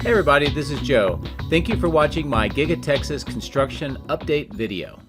Hey everybody, this is Joe. Thank you for watching my Giga Texas construction update video.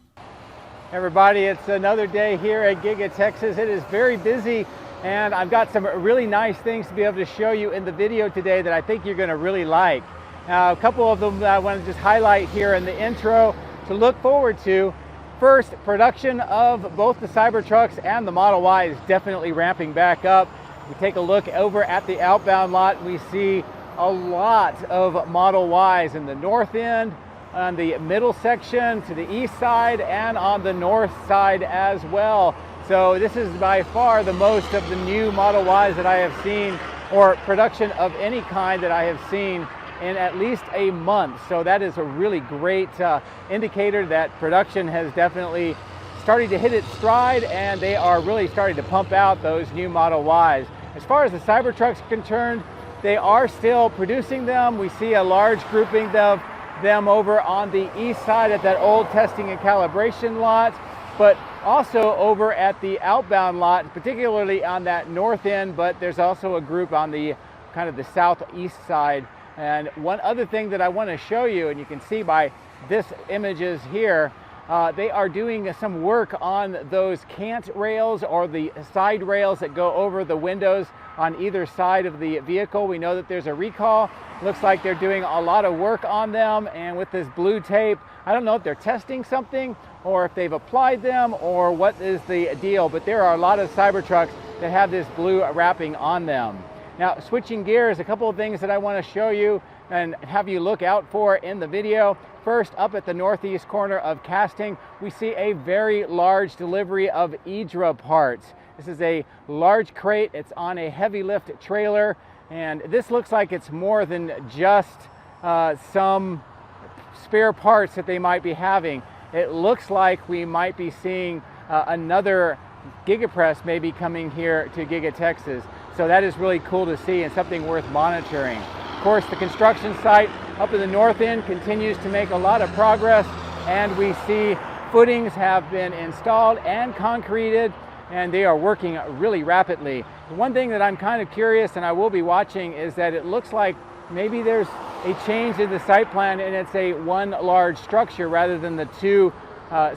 Everybody, it's another day here at Giga Texas. It is very busy and I've got some really nice things to be able to show you in the video today that I think you're going to really like. A couple of them that I want to just highlight here in the intro to look forward to. First, production of both the Cybertrucks and the Model Y is definitely ramping back up. We take a look over at the outbound lot and we see a lot of Model Ys in the north end, on the middle section, to the east side, and on the north side as well. So this is by far the most of the new Model Ys that I have seen, or production of any kind that I have seen in at least a month. So that is a really great indicator that production has definitely started to hit its stride and they are really starting to pump out those new Model Ys. As far as the Cybertrucks are concerned, they are still producing them. We see a large grouping of them over on the east side at that old testing and calibration lot, but also over at the outbound lot, particularly on that north end, but there's also a group on the kind of the southeast side. And one other thing that I want to show you, and you can see by this images here, they are doing some work on those cant rails or the side rails that go over the windows on either side of the vehicle. We know that there's a recall. Looks like they're doing a lot of work on them, and with this blue tape, I don't know if they're testing something or if they've applied them or what is the deal, but there are a lot of Cybertrucks that have this blue wrapping on them. Now, switching gears, a couple of things that I want to show you and have you look out for in the video. First, up at the northeast corner of casting, we see a very large delivery of IDRA parts. This is a large crate. It's on a heavy lift trailer, and this looks like it's more than just some spare parts that they might be having. It looks like we might be seeing another Gigapress maybe coming here to Giga Texas. So that is really cool to see and something worth monitoring. Of course, the construction site up in the north end continues to make a lot of progress, and we see footings have been installed and concreted, and they are working really rapidly. The one thing that I'm kind of curious and I will be watching is that it looks like maybe there's a change in the site plan and it's a one large structure rather than the two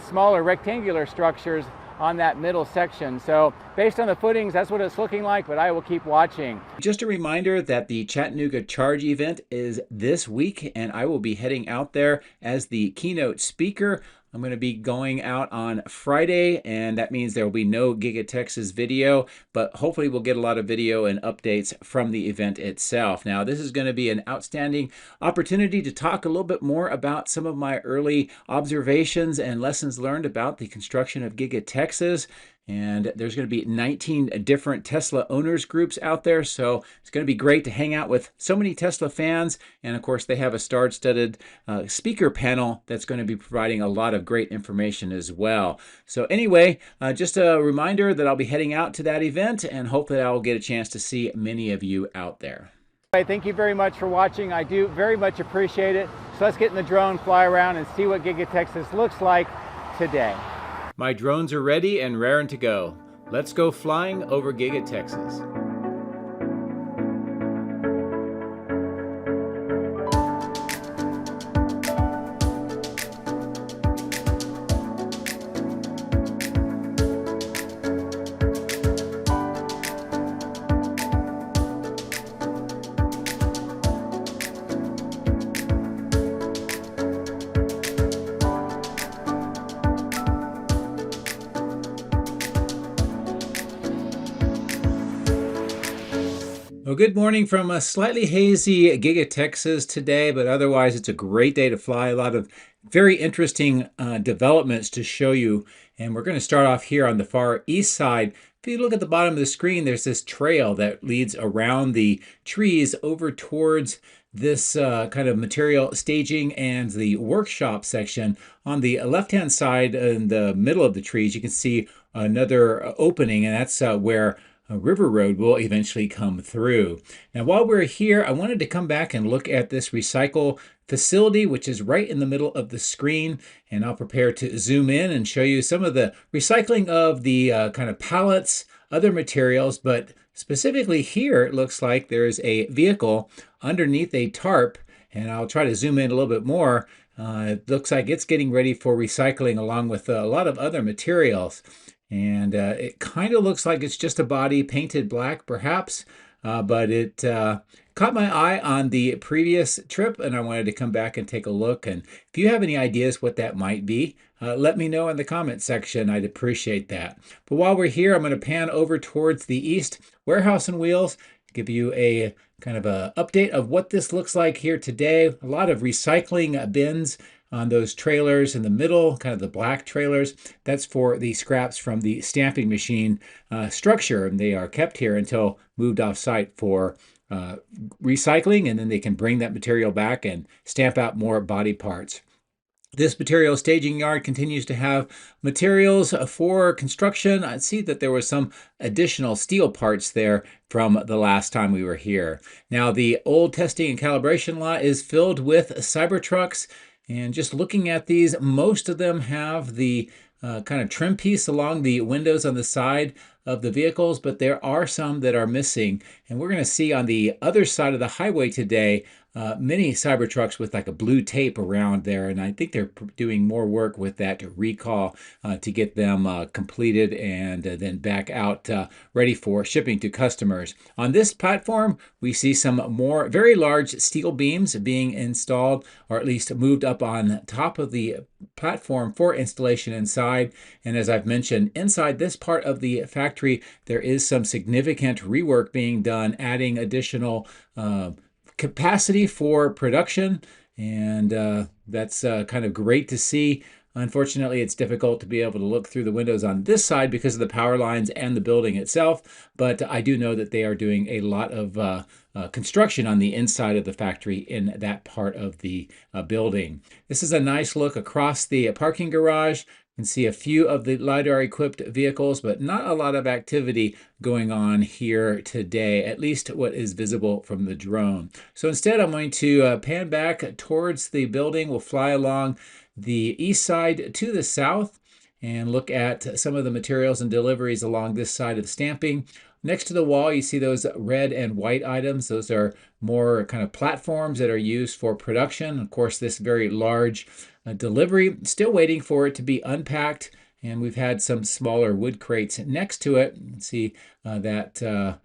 smaller rectangular structures on that middle section. So based on the footings, that's what it's looking like, but I will keep watching. Just a reminder that the Chattanooga Charge event is this week, and I will be heading out there as the keynote speaker. I'm going to be going out on Friday, and that means there will be no Giga Texas video, but hopefully we'll get a lot of video and updates from the event itself. Now, this is going to be an outstanding opportunity to talk a little bit more about some of my early observations and lessons learned about the construction of Giga Texas. And there's going to be 19 different Tesla owners groups out there, so it's going to be great to hang out with so many Tesla fans. And of course, they have a star-studded speaker panel that's going to be providing a lot of great information as well. So anyway, just a reminder that I'll be heading out to that event, and hope that I'll get a chance to see many of you out there. Thank you very much for watching. I do very much appreciate it. So let's get in the drone, fly around, and see what Giga Texas looks like today. My drones are ready and raring to go. Let's go flying over Giga Texas. Well, good morning from a slightly hazy Giga Texas today, but otherwise it's a great day to fly. A lot of very interesting developments to show you. And we're going to start off here on the far east side. If you look at the bottom of the screen, there's this trail that leads around the trees over towards this kind of material staging and the workshop section. On the left-hand side in the middle of the trees, you can see another opening, and that's where River Road will eventually come through. Now, while we're here, I wanted to come back and look at this recycle facility, which is right in the middle of the screen, and I'll prepare to zoom in and show you some of the recycling of the kind of pallets, other materials, but specifically here, it looks like there's a vehicle underneath a tarp And I'll try to zoom in a little bit more. It looks like it's getting ready for recycling along with a lot of other materials. And it kind of looks like it's just a body painted black, perhaps, but it caught my eye on the previous trip, and I wanted to come back and take a look. And if you have any ideas what that might be, let me know in the comment section. I'd appreciate that. But while we're here, I'm going to pan over towards the east, Warehouse and Wheels, give you a kind of a update of what this looks like here today. A lot of recycling bins on those trailers in the middle, kind of the black trailers. That's for the scraps from the stamping machine structure, and they are kept here until moved off site for recycling, and then they can bring that material back and stamp out more body parts. This material staging yard continues to have materials for construction. I see that there was some additional steel parts there from the last time we were here. Now, the old testing and calibration lot is filled with Cybertrucks. And just looking at these, most of them have the kind of trim piece along the windows on the side of the vehicles, but there are some that are missing. And we're going to see on the other side of the highway today many Cybertrucks with like a blue tape around there, and I think they're doing more work with that recall to get them completed and then back out ready for shipping to customers. On this platform, we see some more very large steel beams being installed, or at least moved up on top of the platform for installation inside. And as I've mentioned, inside this part of the factory, there is some significant rework being done, adding additional capacity for production, and that's kind of great to see. Unfortunately, it's difficult to be able to look through the windows on this side because of the power lines and the building itself, but I do know that they are doing a lot of construction on the inside of the factory in that part of the building. This is a nice look across the parking garage. You can see a few of the LiDAR-equipped vehicles, but not a lot of activity going on here today, at least what is visible from the drone. So instead, I'm going to pan back towards the building. We'll fly along the east side to the south and look at some of the materials and deliveries along this side of the stamping. Next to the wall, you see those red and white items. Those are more kind of platforms that are used for production. Of course, this very large delivery, still waiting for it to be unpacked. And we've had some smaller wood crates next to it. You can see that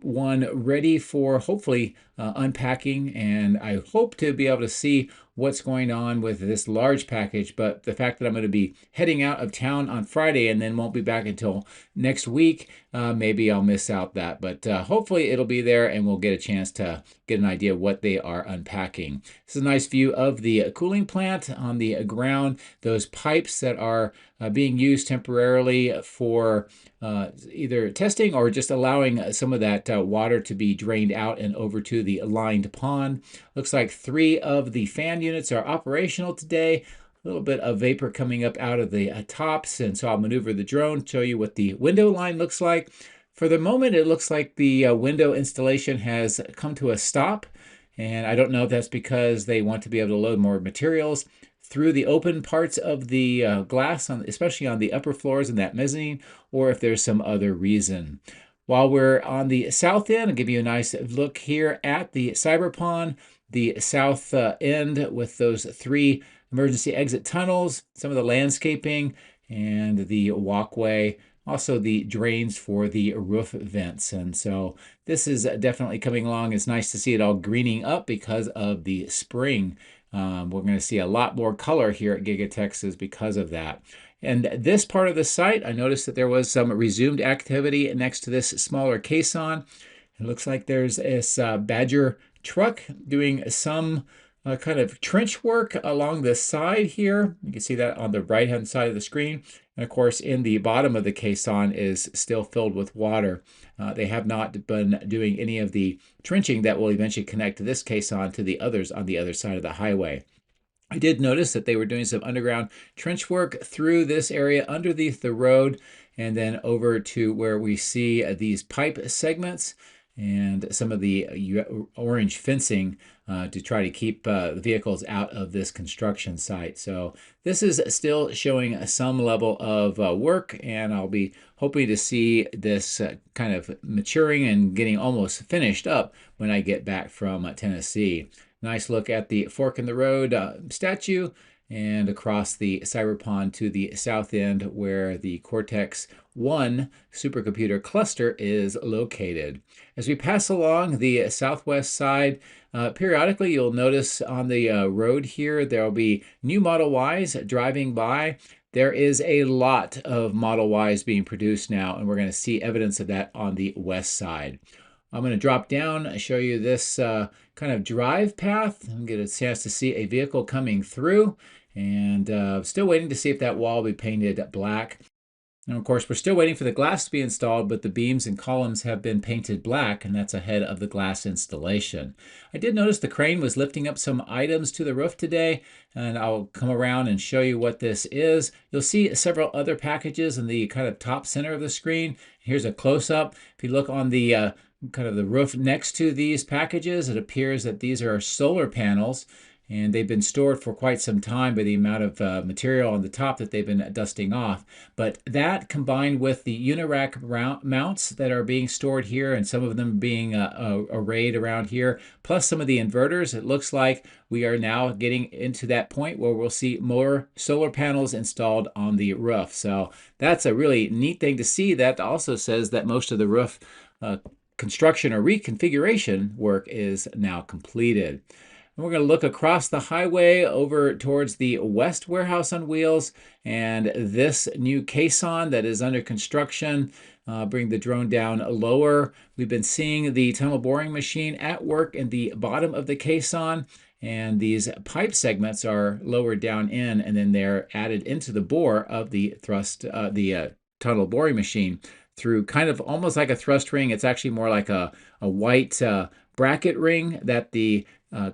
one ready for hopefully unpacking. And I hope to be able to see what's going on with this large package, but the fact that I'm going to be heading out of town on Friday and then won't be back until next week, maybe I'll miss out that, but hopefully it'll be there and we'll get a chance to get an idea of what they are unpacking. This is a nice view of the cooling plant on the ground, those pipes that are being used temporarily for either testing or just allowing some of that water to be drained out and over to the lined pond. Looks like 3 of the fan units are operational today. A little bit of vapor coming up out of the tops, and so I'll maneuver the drone, show you what the window line looks like. For the moment, it looks like the window installation has come to a stop, and I don't know if that's because they want to be able to load more materials through the open parts of the glass, especially on the upper floors in that mezzanine, or if there's some other reason. While we're on the south end, I'll give you a nice look here at the Cyberpond, the south end with those 3 emergency exit tunnels, some of the landscaping and the walkway, also the drains for the roof vents. And so this is definitely coming along. It's nice to see it all greening up because of the spring. We're going to see a lot more color here at Giga Texas because of that. And this part of the site, I noticed that there was some resumed activity next to this smaller caisson. It looks like there's this Badger truck doing some kind of trench work along the side here. You can see that on the right-hand side of the screen. And of course, in the bottom of the caisson is still filled with water. They have not been doing any of the trenching that will eventually connect this caisson to the others on the other side of the highway. I did notice that they were doing some underground trench work through this area underneath the road and then over to where we see these pipe segments and some of the orange fencing to try to keep the vehicles out of this construction site. So this is still showing some level of work, and I'll be hoping to see this kind of maturing and getting almost finished up when I get back from Tennessee. Nice look at the fork in the road statue, and across the Cyberpond to the south end where the Cortex-1 supercomputer cluster is located. As we pass along the southwest side, periodically you'll notice on the road here there will be new Model Ys driving by. There is a lot of Model Ys being produced now, and we're going to see evidence of that on the west side. I'm going to drop down and show you this kind of drive path and get a chance to see a vehicle coming through. And still waiting to see if that wall will be painted black. And of course, we're still waiting for the glass to be installed, but the beams and columns have been painted black, and that's ahead of the glass installation. I did notice the crane was lifting up some items to the roof today, and I'll come around and show you what this is. You'll see several other packages in the kind of top center of the screen. Here's a close-up. If you look on the kind of the roof next to these packages, it appears that these are solar panels, and they've been stored for quite some time by the amount of material on the top that they've been dusting off. But that, combined with the unirack mounts that are being stored here, and some of them being arrayed around here, plus some of the inverters, it looks like we are now getting into that point where we'll see more solar panels installed on the roof. So that's a really neat thing to see. That also says that most of the roof construction or reconfiguration work is now completed. And we're going to look across the highway over towards the West Warehouse on Wheels and this new caisson that is under construction. Bring the drone down lower. We've been seeing the tunnel boring machine at work in the bottom of the caisson, and these pipe segments are lowered down in, and then they're added into the bore of the tunnel boring machine through kind of almost like a thrust ring. It's actually more like a white bracket ring that the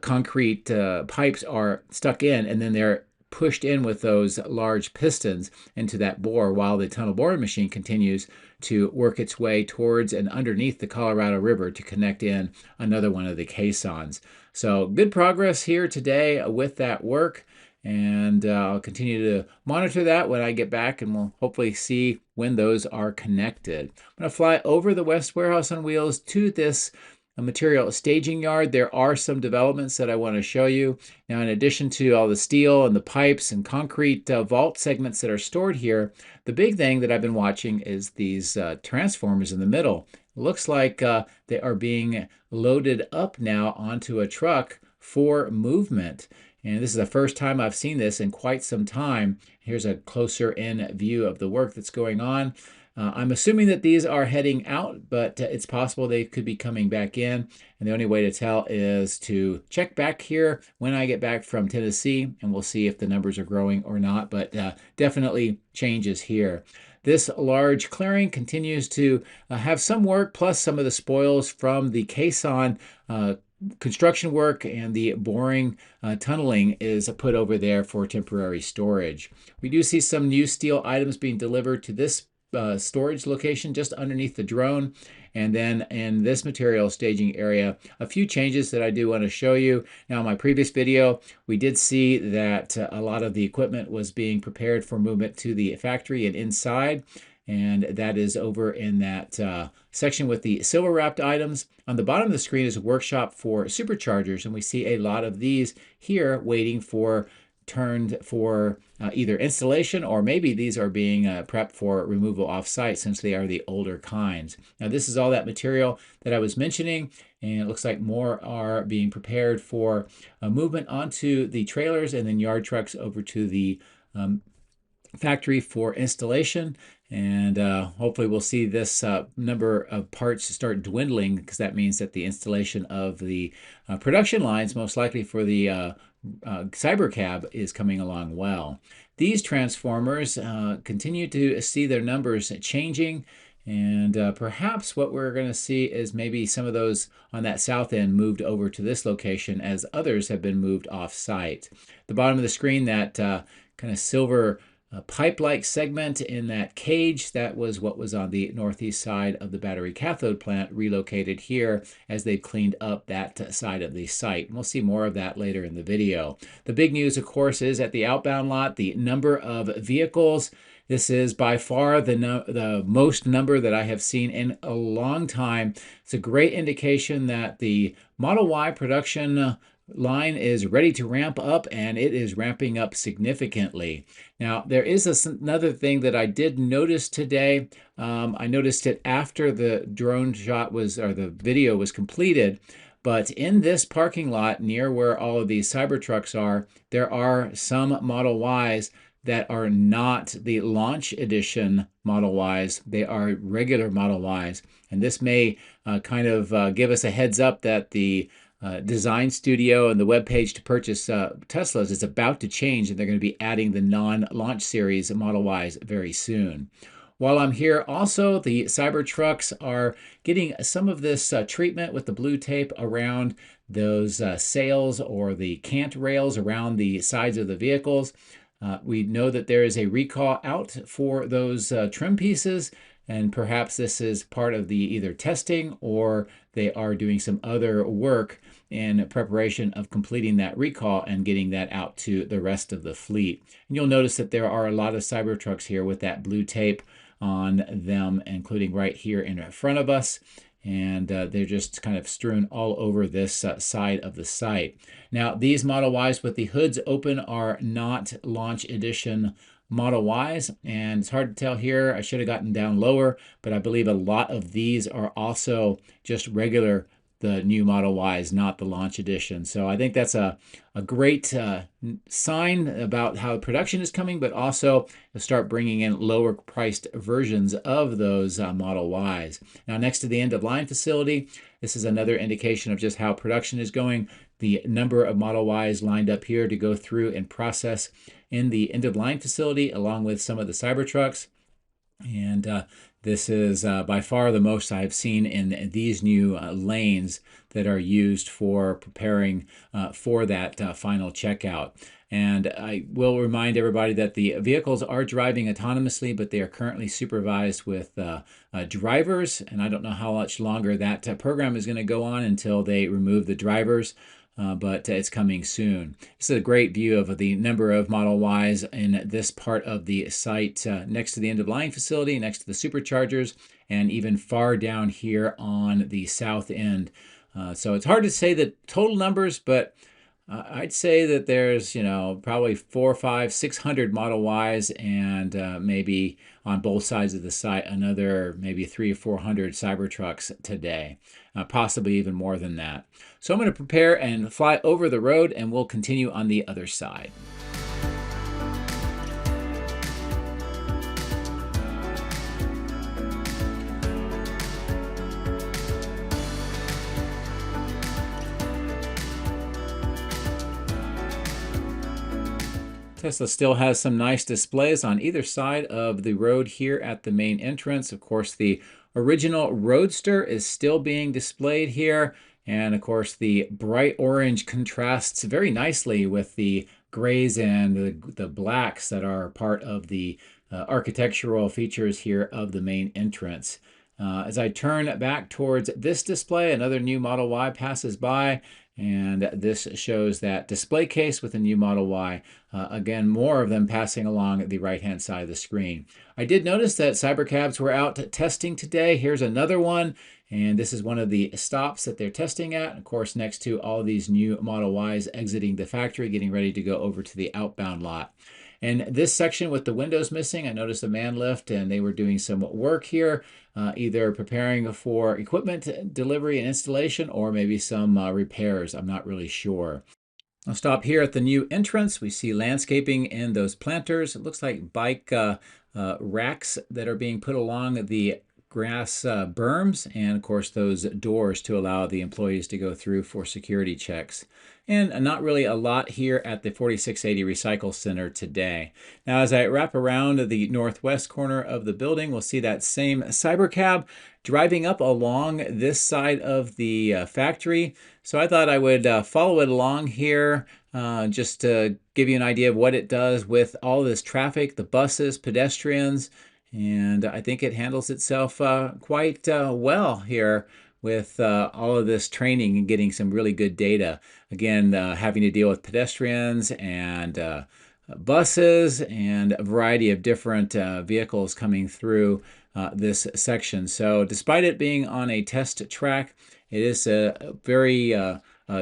concrete pipes are stuck in, and then they're pushed in with those large pistons into that bore while the tunnel boring machine continues to work its way towards and underneath the Colorado River to connect in another one of the caissons. So good progress here today with that work, and I'll continue to monitor that when I get back, and we'll hopefully see when those are connected. I'm going to fly over the West Warehouse on Wheels to this material staging yard. There are some developments that I want to show you. Now, in addition to all the steel and the pipes and concrete vault segments that are stored here, the big thing that I've been watching is these transformers in the middle. It looks like they are being loaded up now onto a truck for movement. And this is the first time I've seen this in quite some time. Here's a closer in view of the work that's going on. I'm assuming that these are heading out, but it's possible they could be coming back in. And the only way to tell is to check back here when I get back from Tennessee, and we'll see if the numbers are growing or not, but definitely changes here. This large clearing continues to have some work, plus some of the spoils from the caisson construction work, and the boring tunneling is put over there for temporary storage. We do see some new steel items being delivered to this storage location just underneath the drone. And then in this material staging area, a few changes that I do want to show you. Now, in my previous video, we did see that a lot of the equipment was being prepared for movement to the factory and inside. And that is over in that section with the silver wrapped items. On the bottom of the screen is a workshop for superchargers, and we see a lot of these here waiting for turned for either installation, or maybe these are being prepped for removal off-site since they are the older kinds. Now, this is all that material that I was mentioning, and it looks like more are being prepared for movement onto the trailers and then yard trucks over to the factory for installation. And hopefully we'll see this number of parts start dwindling, because that means that the installation of the production lines, most likely for the Cybercab, is coming along well. These transformers continue to see their numbers changing, and perhaps what we're going to see is maybe some of those on that south end moved over to this location as others have been moved off-site. The bottom of the screen, that kind of silver pipe-like segment in that cage, that was what was on the northeast side of the battery cathode plant, relocated here as they've cleaned up that side of the site. And we'll see more of that later in the video. The big news, of course, is at the outbound lot, the number of vehicles. This is by far the most number that I have seen in a long time. It's a great indication that the Model Y production line is ready to ramp up, and it is ramping up significantly. Now, there is another thing that I did notice today. I noticed it after the drone shot was, or the video was completed. But in this parking lot near where all of these Cybertrucks are, there are some Model Ys that are not the launch edition Model Ys. They are regular Model Ys. And this may kind of give us a heads up that the design studio and the web page to purchase Teslas is about to change, and they're going to be adding the non-launch series Model Ys very soon. While I'm here, also, the Cybertrucks are getting some of this treatment with the blue tape around those sails or the cant rails around the sides of the vehicles. We know that there is a recall out for those trim pieces, and perhaps this is part of the either testing or they are doing some other work in preparation of completing that recall and getting that out to the rest of the fleet. And you'll notice that there are a lot of Cybertrucks here with that blue tape on them, including right here in front of us. And they're just kind of strewn all over this side of the site. Now, these Model Ys with the hoods open are not launch edition Model Ys, and it's hard to tell here. I should have gotten down lower, but I believe a lot of these are also just regular, the new Model Ys, not the launch edition. So I think that's a great sign about how production is coming, but also to start bringing in lower priced versions of those Model Ys. Now, next to the end of line facility, this is another indication of just how production is going. The number of Model Ys lined up here to go through and process in the end of line facility, along with some of the Cybertrucks. And this is by far the most I've seen in these new lanes that are used for preparing for that final checkout. And I will remind everybody that the vehicles are driving autonomously, but they are currently supervised with drivers. And I don't know how much longer that program is going to go on until they remove the drivers. But it's coming soon. This is a great view of the number of Model Ys in this part of the site next to the end of line facility, next to the superchargers, and even far down here on the south end. So it's hard to say the total numbers, but I'd say that there's, probably 400, 500, 600 Model Ys, and maybe on both sides of the site, another maybe 300 or 400 Cybertrucks today, possibly even more than that. So I'm going to prepare and fly over the road, and we'll continue on the other side. Tesla still has some nice displays on either side of the road here at the main entrance. Of course, the original Roadster is still being displayed here. And of course, the bright orange contrasts very nicely with the grays and the blacks that are part of the architectural features here of the main entrance. As I turn back towards this display, another new Model Y passes by, and this shows that display case with a new Model Y. Again, more of them passing along the right-hand side of the screen. I did notice that Cybercabs were out testing today. Here's another one, and this is one of the stops that they're testing at. Of course, next to all these new Model Ys exiting the factory, getting ready to go over to the outbound lot. And this section with the windows missing, I noticed a man lift, and they were doing some work here, either preparing for equipment delivery and installation, or maybe some repairs. I'm not really sure. I'll stop here at the new entrance. We see landscaping in those planters. It looks like bike racks that are being put along the grass berms, and of course those doors to allow the employees to go through for security checks. And not really a lot here at the 4680 Recycle Center today. Now, as I wrap around the northwest corner of the building, we'll see that same Cybercab driving up along this side of the factory. So I thought I would follow it along here just to give you an idea of what it does with all this traffic, the buses, pedestrians, and I think it handles itself quite well here with all of this training and getting some really good data. Again, having to deal with pedestrians and buses and a variety of different vehicles coming through this section. So despite it being on a test track, it is a very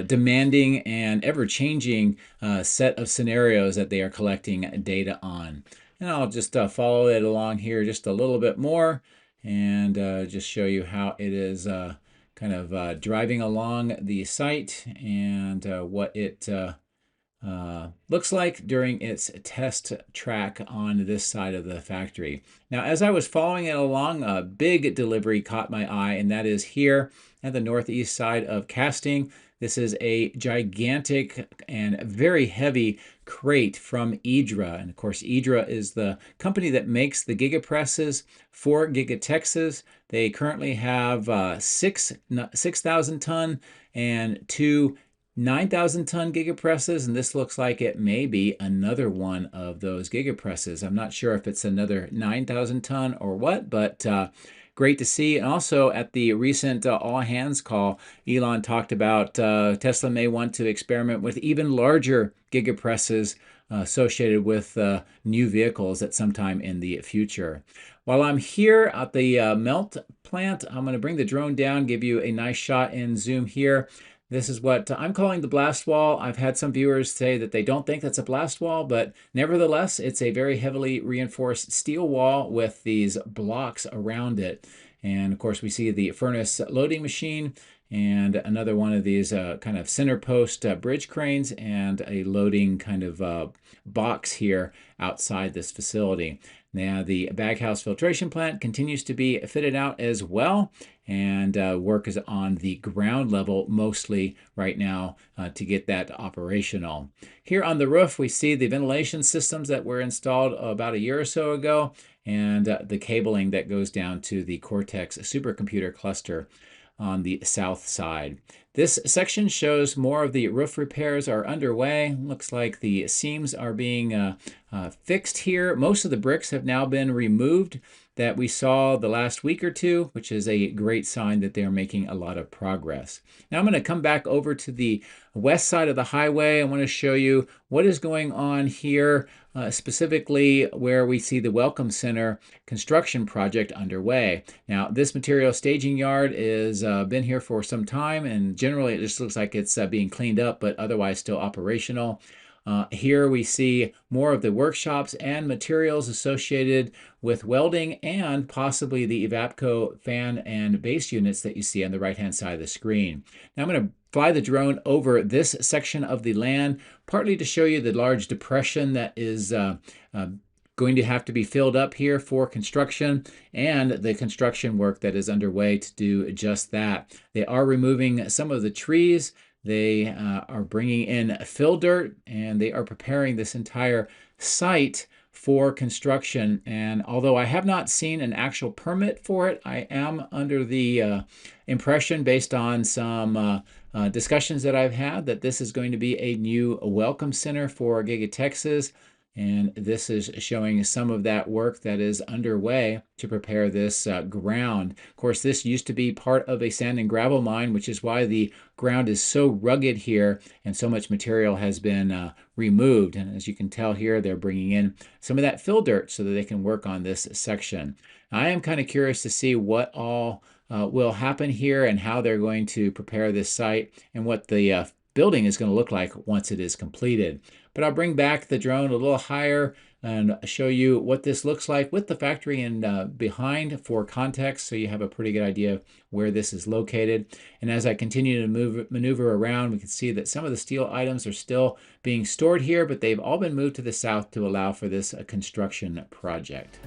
demanding and ever-changing set of scenarios that they are collecting data on. And I'll just follow it along here just a little bit more and just show you how it is kind of driving along the site and what it looks like during its test track on this side of the factory. Now, as I was following it along, a big delivery caught my eye, and that is here at the northeast side of casting. This is a gigantic and very heavy crate from IDRA. And of course, IDRA is the company that makes the gigapresses for Giga Texas. They currently have 6,000 ton and 2 9,000-ton gigapresses, and this looks like it may be another one of those gigapresses. I'm not sure if it's another 9,000-ton or what, but great to see. And also at the recent all-hands call, Elon talked about Tesla may want to experiment with even larger gigapresses associated with new vehicles at some time in the future. While I'm here at the melt plant, I'm going to bring the drone down, give you a nice shot in zoom here. This is what I'm calling the blast wall. I've had some viewers say that they don't think that's a blast wall, but nevertheless, it's a very heavily reinforced steel wall with these blocks around it. And of course, we see the furnace loading machine and another one of these kind of center post bridge cranes and a loading kind of box here outside this facility. Now, the baghouse filtration plant continues to be fitted out as well, and work is on the ground level mostly right now to get that operational. Here on the roof, we see the ventilation systems that were installed about a year or so ago, and the cabling that goes down to the Cortex supercomputer cluster on the south side. This section shows more of the roof repairs are underway. Looks like the seams are being fixed here. Most of the bricks have now been removed that we saw the last week or two, which is a great sign that they're making a lot of progress. Now I'm going to come back over to the west side of the highway. I want to show you what is going on here, specifically where we see the Welcome Center construction project underway. Now, this material staging yard is been here for some time, and generally it just looks like it's being cleaned up, but otherwise still operational. Here we see more of the workshops and materials associated with welding and possibly the Evapco fan and base units that you see on the right-hand side of the screen. Now I'm going to fly the drone over this section of the land, partly to show you the large depression that is going to have to be filled up here for construction and the construction work that is underway to do just that. They are removing some of the trees. They are bringing in fill dirt, and they are preparing this entire site for construction. And although I have not seen an actual permit for it, I am under the impression, based on some discussions that I've had, that this is going to be a new welcome center for Giga Texas. And this is showing some of that work that is underway to prepare this ground. Of course, this used to be part of a sand and gravel mine, which is why the ground is so rugged here and so much material has been removed. And as you can tell here, they're bringing in some of that fill dirt so that they can work on this section. I am kind of curious to see what all will happen here and how they're going to prepare this site and what the building is going to look like once it is completed. But I'll bring back the drone a little higher and show you what this looks like with the factory in behind for context, so you have a pretty good idea where this is located. And as I continue to maneuver around, we can see that some of the steel items are still being stored here, but they've all been moved to the south to allow for this construction project.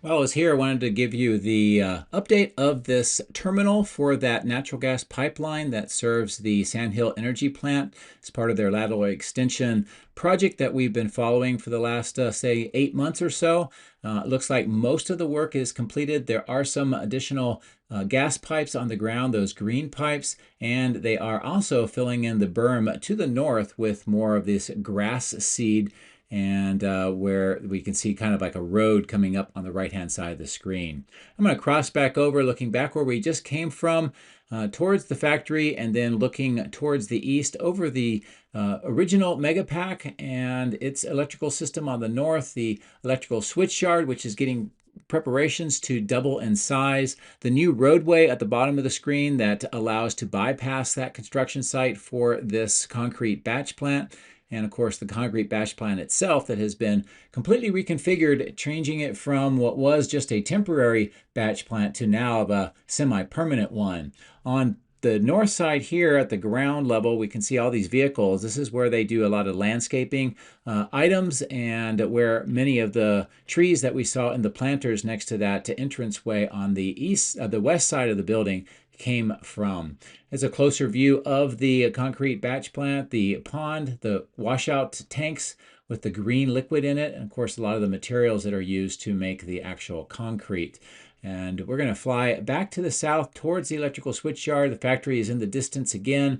While I was here, I wanted to give you the update of this terminal for that natural gas pipeline that serves the Sand Hill Energy Plant. It's part of their lateral extension project that we've been following for the last, say, 8 months or so. It looks like most of the work is completed. There are some additional gas pipes on the ground, those green pipes, and they are also filling in the berm to the north with more of this grass seed and where we can see kind of like a road coming up on the right-hand side of the screen. I'm going to cross back over, looking back where we just came from, towards the factory, and then looking towards the east over the original Megapack and its electrical system on the north, the electrical switch yard, which is getting preparations to double in size, the new roadway at the bottom of the screen that allows to bypass that construction site for this concrete batch plant, and of course the concrete batch plant itself that has been completely reconfigured, changing it from what was just a temporary batch plant to now of a semi-permanent one. On the north side here at the ground level, we can see all these vehicles. This is where they do a lot of landscaping items, and where many of the trees that we saw in the planters next to that entranceway on the west side of the building came from. As a closer view of the concrete batch plant, the pond, the washout tanks with the green liquid in it, and of course a lot of the materials that are used to make the actual concrete. And we're going to fly back to the south towards the electrical switch yard. The factory is in the distance again.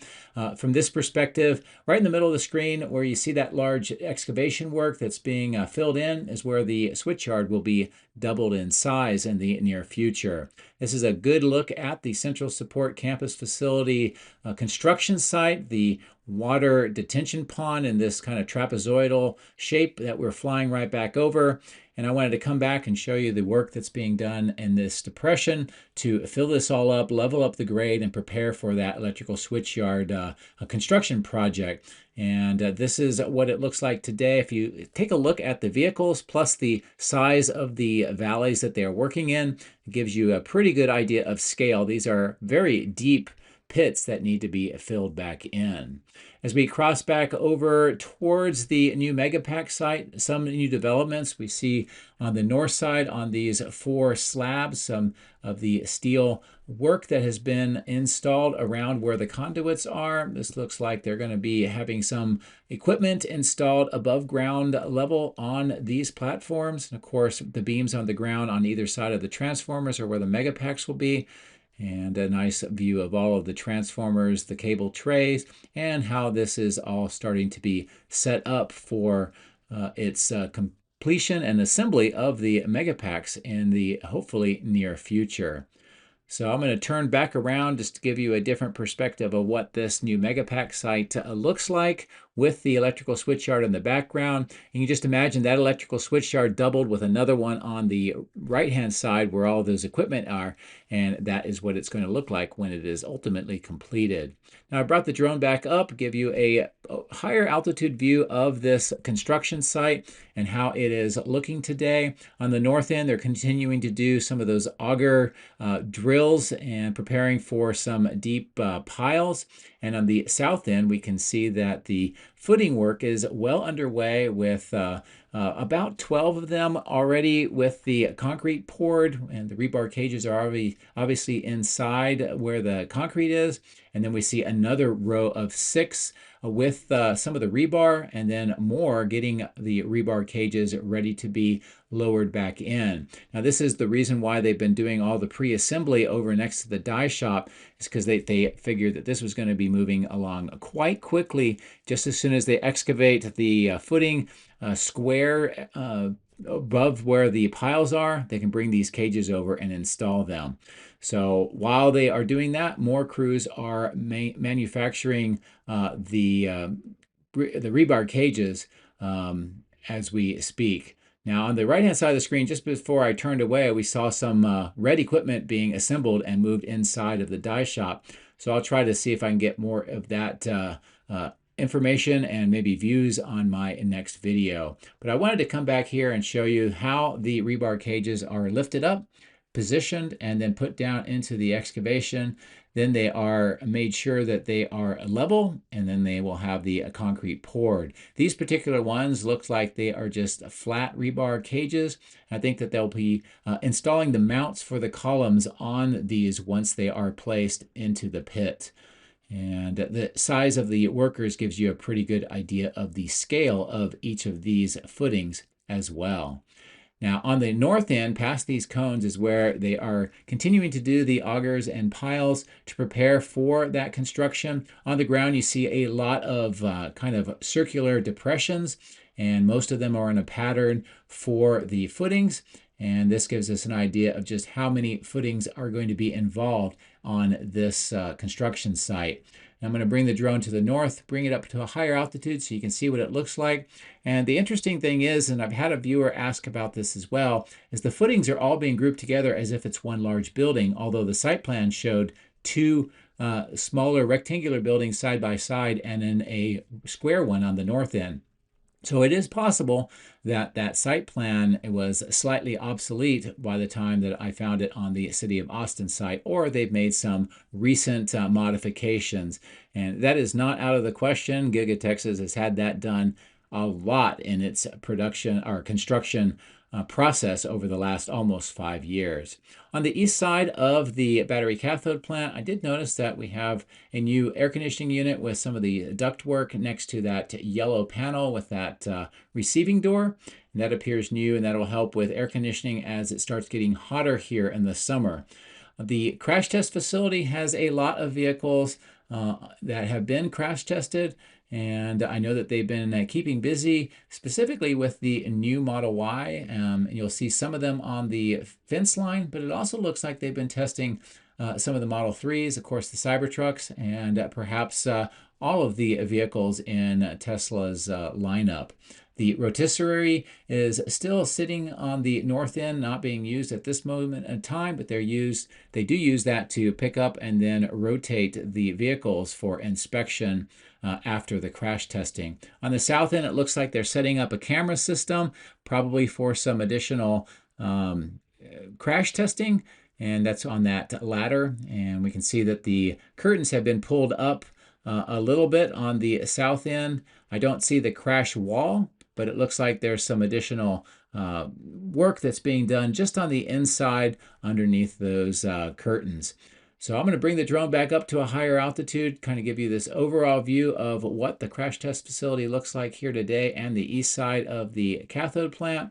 From this perspective, right in the middle of the screen where you see that large excavation work that's being filled in is where the switch yard will be doubled in size in the near future. This is a good look at the Central Support Campus Facility construction site, the water detention pond in this kind of trapezoidal shape that we're flying right back over. And I wanted to come back and show you the work that's being done in this depression to fill this all up, level up the grade, and prepare for that electrical switchyard construction project. And this is what it looks like today. If you take a look at the vehicles plus the size of the valleys that they are working in, it gives you a pretty good idea of scale. These are very deep pits that need to be filled back in. As we cross back over towards the new Megapack site, some new developments. We see on the north side on these 4 slabs some of the steel work that has been installed around where the conduits are. This looks like they're going to be having some equipment installed above ground level on these platforms. And of course, the beams on the ground on either side of the transformers are where the Megapacks will be. And a nice view of all of the transformers, the cable trays, and how this is all starting to be set up for its completion and assembly of the Megapacks in the hopefully near future. So I'm going to turn back around just to give you a different perspective of what this new Megapack site looks like with the electrical switchyard in the background. And you just imagine that electrical switchyard doubled with another one on the right-hand side where all those equipment are, and that is what it's going to look like when it is ultimately completed. Now I brought the drone back up, give you a higher altitude view of this construction site and how it is looking today. On the north end, they're continuing to do some of those auger drills and preparing for some deep piles. And on the south end, we can see that the footing work is well underway with about 12 of them already with the concrete poured, and the rebar cages are obviously inside where the concrete is. And then we see another row of 6 with some of the rebar, and then more getting the rebar cages ready to be lowered back in. Now this is the reason why they've been doing all the pre-assembly over next to the die shop, is because they figured that this was going to be moving along quite quickly. Just as soon as they excavate the footing square above where the piles are, they can bring these cages over and install them. So while they are doing that, more crews are manufacturing the rebar cages as we speak. Now on the right-hand side of the screen, just before I turned away, we saw some red equipment being assembled and moved inside of the die shop. So I'll try to see if I can get more of that information and maybe views on my next video. But I wanted to come back here and show you how the rebar cages are lifted up, positioned, and then put down into the excavation. Then they are made sure that they are level, and then they will have the concrete poured. These particular ones look like they are just flat rebar cages. I think that they'll be installing the mounts for the columns on these once they are placed into the pit. And the size of the workers gives you a pretty good idea of the scale of each of these footings as well. Now on the north end, past these cones, is where they are continuing to do the augers and piles to prepare for that construction. On the ground, you see a lot of kind of circular depressions, and most of them are in a pattern for the footings. And this gives us an idea of just how many footings are going to be involved on this construction site. I'm going to bring the drone to the north, bring it up to a higher altitude so you can see what it looks like. And the interesting thing is, and I've had a viewer ask about this as well, is the footings are all being grouped together as if it's one large building, although the site plan showed two smaller rectangular buildings side by side and then a square one on the north end. So it is possible that that site plan was slightly obsolete by the time that I found it on the City of Austin site, or they've made some recent modifications. And that is not out of the question. Giga Texas has had that done a lot in its production or construction process over the last almost 5 years. On the east side of the battery cathode plant, I did notice that we have a new air conditioning unit with some of the ductwork next to that yellow panel with that receiving door. And that appears new, and that'll help with air conditioning as it starts getting hotter here in the summer. The crash test facility has a lot of vehicles that have been crash tested, and I know that they've been keeping busy, specifically with the new Model Y. And you'll see some of them on the fence line, but it also looks like they've been testing some of the Model 3s, of course the Cybertrucks, and perhaps all of the vehicles in Tesla's lineup. The rotisserie is still sitting on the north end, not being used at this moment in time, but they do use that to pick up and then rotate the vehicles for inspection after the crash testing. On the south end, it looks like they're setting up a camera system, probably for some additional crash testing, and that's on that ladder. And we can see that the curtains have been pulled up a little bit on the south end. I don't see the crash wall, but it looks like there's some additional work that's being done just on the inside underneath those curtains. So I'm going to bring the drone back up to a higher altitude, kind of give you this overall view of what the crash test facility looks like here today and the east side of the cathode plant.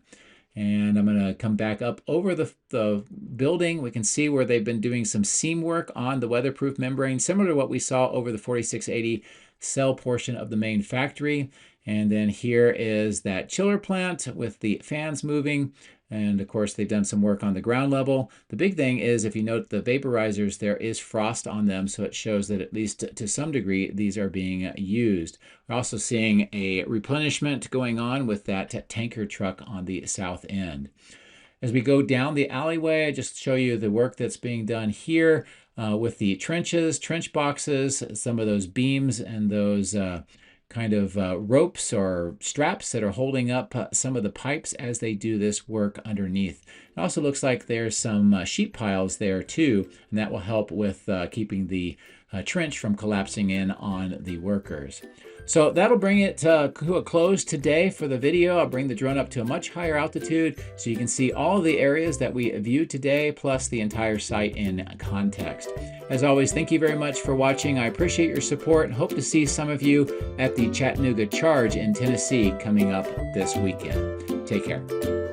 And I'm going to come back up over the building. We can see where they've been doing some seam work on the weatherproof membrane, similar to what we saw over the 4680 cell portion of the main factory. And then here is that chiller plant with the fans moving. And of course, they've done some work on the ground level. The big thing is, if you note the vaporizers, there is frost on them. So it shows that at least to some degree, these are being used. We're also seeing a replenishment going on with that tanker truck on the south end. As we go down the alleyway, I just show you the work that's being done here with the trenches, trench boxes, some of those beams and those kind of ropes or straps that are holding up some of the pipes as they do this work underneath. It also looks like there's some sheet piles there too, and that will help with keeping the trench from collapsing in on the workers. So that'll bring it to a close today for the video. I'll bring the drone up to a much higher altitude so you can see all of the areas that we viewed today, plus the entire site in context. As always, thank you very much for watching. I appreciate your support and hope to see some of you at the Chattanooga Charge in Tennessee coming up this weekend. Take care.